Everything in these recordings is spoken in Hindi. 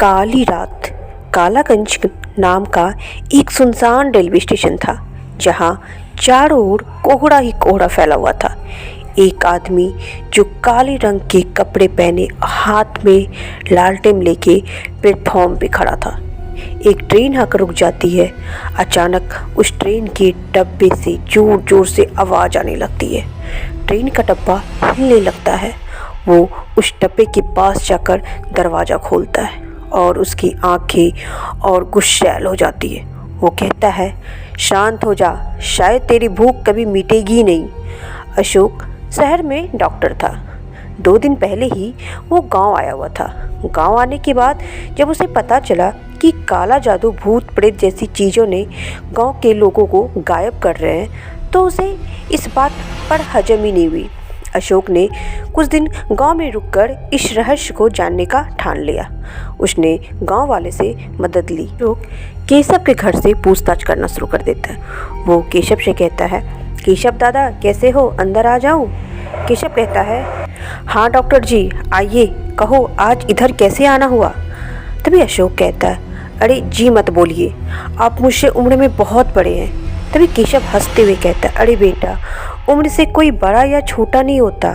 काली रात कालागंज नाम का एक सुनसान रेलवे स्टेशन था, जहां चारों ओर कोहरा ही कोहरा फैला हुआ था। एक आदमी जो काले रंग के कपड़े पहने हाथ में लालटेन लेके प्लेटफॉर्म पे खड़ा था। एक ट्रेन आकर रुक जाती है। अचानक उस ट्रेन के डब्बे से जोर जोर से आवाज़ आने लगती है। ट्रेन का डब्बा हिलने लगता है। वो उस डब्बे के पास जाकर दरवाज़ा खोलता है और उसकी आंखें और गुस्सैल हो जाती है। वो कहता है, शांत हो जा, शायद तेरी भूख कभी मिटेगी नहीं। अशोक शहर में डॉक्टर था। 2 दिन पहले ही वो गांव आया हुआ था। गांव आने के बाद जब उसे पता चला कि काला जादू, भूत प्रेत जैसी चीज़ों ने गांव के लोगों को गायब कर रहे हैं, तो उसे इस बात पर हजम ही नहीं हुई। अशोक ने कुछ दिन गांव में रुककर इस रहस्य को जानने का ठान लिया। उसने गांव वाले से मदद ली। अशोक केशव के घर से पूछताछ करना शुरू कर देता है। वो केशव से कहता है, केशव दादा कैसे हो, अंदर आ जाऊं? केशव कहता है, हाँ डॉक्टर जी आइए, कहो आज इधर कैसे आना हुआ? तभी अशोक कहता है, अरे जी मत बोलिए, आप मुझसे उम्र में बहुत बड़े हैं। तभी केशव हंसते हुए कहता है, अरे बेटा, उम्र से कोई बड़ा या छोटा नहीं होता,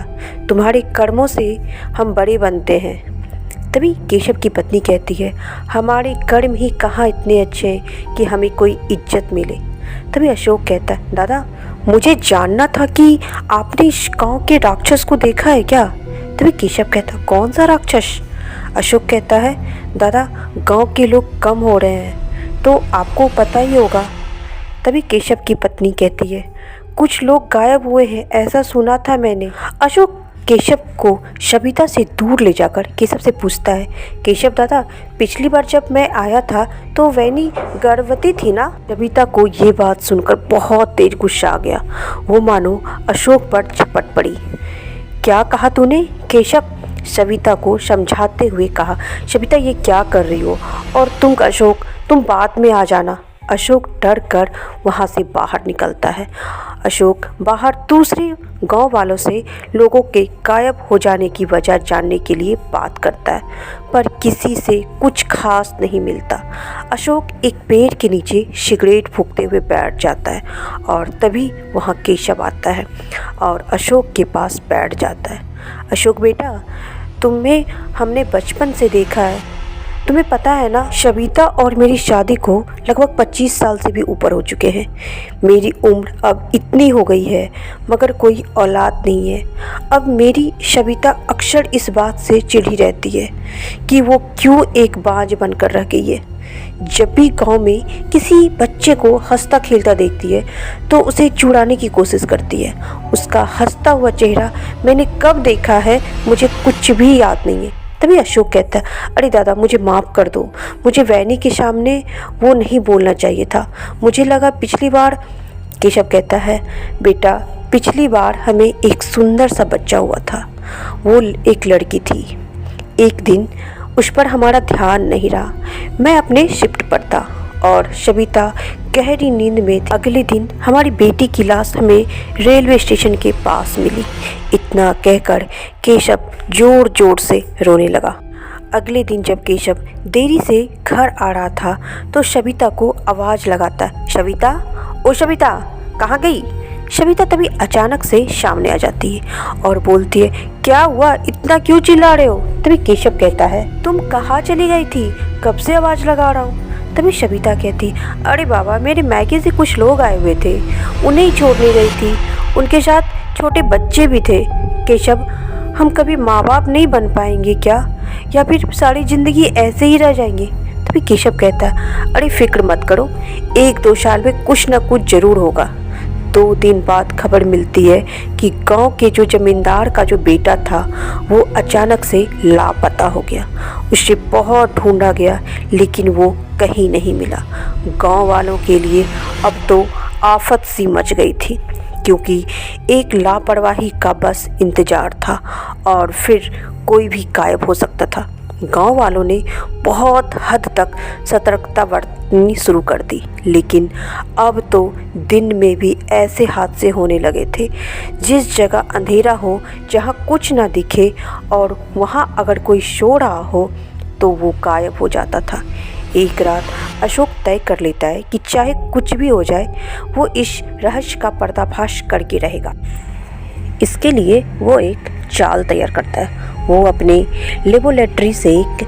तुम्हारे कर्मों से हम बड़े बनते हैं। तभी केशव की पत्नी कहती है, हमारे कर्म ही कहाँ इतने अच्छे हैं कि हमें कोई इज्जत मिले। तभी अशोक कहता है, दादा मुझे जानना था कि आपने इस गाँव के राक्षस को देखा है क्या? तभी केशव कहता, कौन सा राक्षस? अशोक कहता है, दादा गांव के लोग कम हो रहे हैं तो आपको पता ही होगा। तभी केशव की पत्नी कहती है, कुछ लोग गायब हुए हैं, ऐसा सुना था मैंने। अशोक केशव को सविता से दूर ले जाकर केशव से पूछता है, केशव दादा पिछली बार जब मैं आया था तो वैनी गर्भवती थी ना? सविता को ये बात सुनकर बहुत तेज गुस्सा आ गया। वो मानो अशोक पर झपट पड़ी। क्या कहा तूने? केशव सविता को समझाते हुए कहा, सविता ये क्या कर रही हो? और तुम अशोक, तुम बाद में आ जाना। अशोक डर कर वहाँ से बाहर निकलता है। अशोक बाहर दूसरे गांव वालों से लोगों के गायब हो जाने की वजह जानने के लिए बात करता है, पर किसी से कुछ खास नहीं मिलता। अशोक एक पेड़ के नीचे सिगरेट फूंकते हुए बैठ जाता है और तभी वहाँ केशव आता है और अशोक के पास बैठ जाता है। अशोक बेटा, तुम्हें हमने बचपन से देखा है, तुम्हें पता है ना, सविता और मेरी शादी को लगभग 25 साल से भी ऊपर हो चुके हैं। मेरी उम्र अब इतनी हो गई है मगर कोई औलाद नहीं है। अब मेरी सविता अक्सर इस बात से चिढ़ी रहती है कि वो क्यों एक बाज बनकर रह गई है। जब भी गांव में किसी बच्चे को हंसता खेलता देखती है तो उसे छुड़ाने की कोशिश करती है। उसका हंसता हुआ चेहरा मैंने कब देखा है मुझे कुछ भी याद नहीं है। तभी अशोक कहता है, अरे दादा मुझे माफ़ कर दो, मुझे वैनी के सामने वो नहीं बोलना चाहिए था, मुझे लगा पिछली बार। केशव कहता है, बेटा पिछली बार हमें एक सुंदर सा बच्चा हुआ था, वो एक लड़की थी। एक दिन उस पर हमारा ध्यान नहीं रहा, मैं अपने शिफ्ट पर था और सविता गहरी नींद में थी। अगले दिन हमारी बेटी की लाश हमें रेलवे स्टेशन के पास मिली। इतना कहकर केशव जोर जोर से रोने लगा। अगले दिन जब केशव देरी से घर आ रहा था तो सविता को आवाज़ लगाता, सविता, ओ सविता, कहाँ गई? सविता तभी अचानक से सामने आ जाती है और बोलती है, क्या हुआ, इतना क्यों चिल्ला रहे हो? तभी केशव कहता है, तुम कहाँ चली गई थी, कब से आवाज़ लगा रहा हूँ? तभी सविता कहती, अरे बाबा मेरे मैके से कुछ लोग आए हुए थे, उन्हें ही छोड़ने गई थी, उनके साथ छोटे बच्चे भी थे। केशव, हम कभी माँ बाप नहीं बन पाएंगे क्या, या फिर सारी ज़िंदगी ऐसे ही रह जाएंगे? तभी केशव कहता, अरे फिक्र मत करो, 1-2 साल में कुछ ना कुछ ज़रूर होगा। 2 दिन बाद खबर मिलती है कि गांव के जो जमींदार का जो बेटा था वो अचानक से लापता हो गया। उसे बहुत ढूंढा गया लेकिन वो कहीं नहीं मिला। गांव वालों के लिए अब तो आफत सी मच गई थी, क्योंकि एक लापरवाही का बस इंतजार था और फिर कोई भी गायब हो सकता था। गांव वालों ने बहुत हद तक सतर्कता बरतनी शुरू कर दी, लेकिन अब तो दिन में भी ऐसे हादसे होने लगे थे। जिस जगह अंधेरा हो, जहां कुछ ना दिखे और वहां अगर कोई सो रहा हो तो वो गायब हो जाता था। एक रात अशोक तय कर लेता है कि चाहे कुछ भी हो जाए वो इस रहस्य का पर्दाफाश करके रहेगा। इसके लिए वो एक चाल तैयार करता है। वो अपने लेबोरेटरी से एक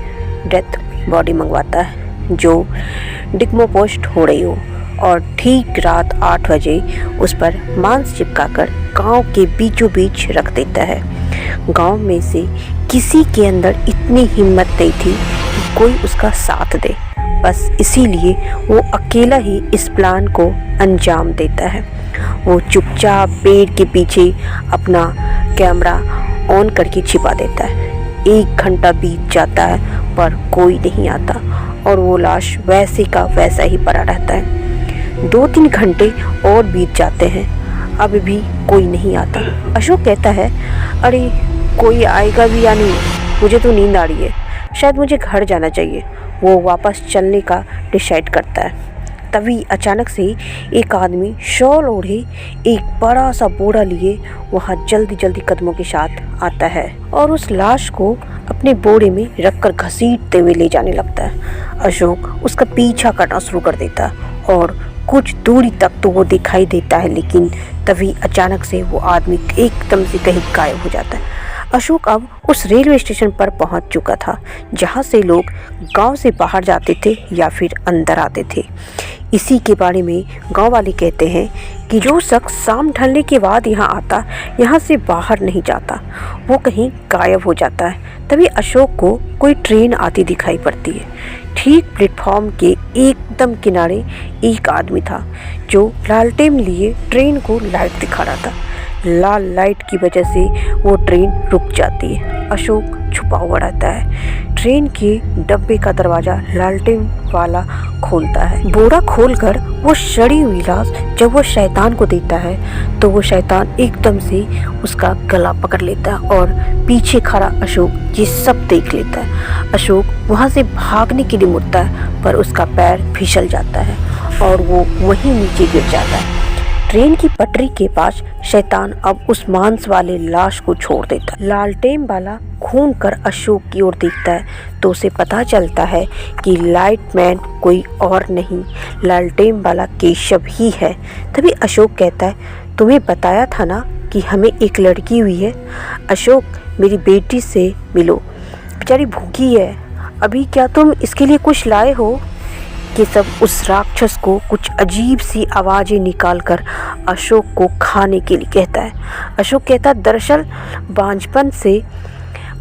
डेथ बॉडी मंगवाता है जो डिकम्पोस्ट हो रही हो और ठीक रात 8 बजे उस पर मांस चिपकाकर गांव के बीचों बीच रख देता है। गांव में से किसी के अंदर इतनी हिम्मत नहीं थी कि कोई उसका साथ दे। बस इसीलिए वो अकेला ही इस प्लान को अंजाम देता है। वो चुपचाप पेड़ के पीछे अपना कैमरा ऑन करके छिपा देता है। 1 घंटा बीत जाता है पर कोई नहीं आता और वो लाश वैसे का वैसा ही पड़ा रहता है। 2-3 घंटे और बीत जाते हैं, अब भी कोई नहीं आता। अशोक कहता है, अरे कोई आएगा भी या नहीं, मुझे तो नींद आ रही है, शायद मुझे घर जाना चाहिए। वो वापस चलने का डिसाइड करता है। तभी अचानक से एक आदमी शॉल ओढ़े एक बड़ा सा बोरा लिए वहाँ जल्दी जल्दी कदमों के साथ आता है और उस लाश को अपने बोरे में रखकर घसीटते हुए ले जाने लगता है। अशोक उसका पीछा करना शुरू कर देता है और कुछ दूरी तक तो वो दिखाई देता है, लेकिन तभी अचानक से वो आदमी एकदम से कहीं गायब हो जाता है। अशोक अब उस रेलवे स्टेशन पर पहुंच चुका था जहां से लोग गांव से बाहर जाते थे या फिर अंदर आते थे। इसी के बारे में गांव वाले कहते हैं कि जो शख्स शाम ढलने के बाद यहाँ आता, यहाँ से बाहर नहीं जाता, वो कहीं गायब हो जाता है। तभी अशोक को कोई ट्रेन आती दिखाई पड़ती है। ठीक प्लेटफॉर्म के एकदम किनारे एक आदमी था जो लालटेन लिए ट्रेन को लाइट दिखा रहा था। लाल लाइट की वजह से वो ट्रेन रुक जाती है। अशोक छुपा हुआ रहता है। ट्रेन के डब्बे का दरवाजा लालटेन वाला खोलता है। बोरा खोलकर वो सड़ी हुई लाश जब वो शैतान को देता है तो वो शैतान एकदम से उसका गला पकड़ लेता है और पीछे खड़ा अशोक ये सब देख लेता है। अशोक वहाँ से भागने के लिए मुड़ता है पर उसका पैर फिसल जाता है और वो वहीं नीचे गिर जाता है। ट्रेन की पटरी के पास शैतान अब उस मांस वाले लाश को छोड़ देता है। लालटेन वाला घूम कर अशोक की ओर देखता है तो उसे पता चलता है कि लाइटमैन कोई और नहीं, लालटेन वाला केशव ही है। तभी अशोक कहता है, तुम्हें बताया था ना कि हमें एक लड़की हुई है। अशोक, मेरी बेटी से मिलो, बेचारी भूखी है। अभी क्या तुम इसके लिए कुछ लाए हो? ये सब उस राक्षस को कुछ अजीब सी आवाज़ें निकालकर अशोक को खाने के लिए कहता है। अशोक कहता, दरअसल बांझपन से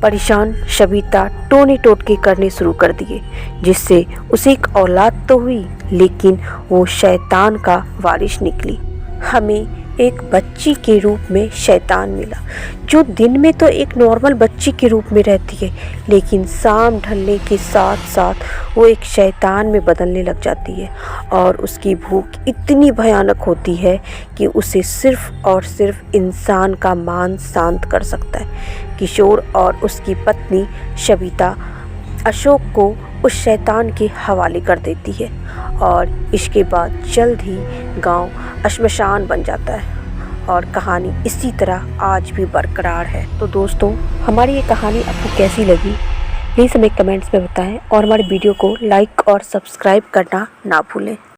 परेशान सविता टोने टोटके करने शुरू कर दिए, जिससे उसे एक औलाद तो हुई लेकिन वो शैतान का वारिस निकली। हमें एक बच्ची के रूप में शैतान मिला जो दिन में तो एक नॉर्मल बच्ची के रूप में रहती है, लेकिन शाम ढलने के साथ साथ वो एक शैतान में बदलने लग जाती है और उसकी भूख इतनी भयानक होती है कि उसे सिर्फ और सिर्फ इंसान का मांस शांत कर सकता है। किशोर और उसकी पत्नी सविता अशोक को उस शैतान के हवाले कर देती है और इसके बाद जल्द ही गांव श्मशान बन जाता है और कहानी इसी तरह आज भी बरकरार है। तो दोस्तों, हमारी ये कहानी आपको कैसी लगी प्लीज़ हमें कमेंट्स में बताएं और हमारे वीडियो को लाइक और सब्सक्राइब करना ना भूलें।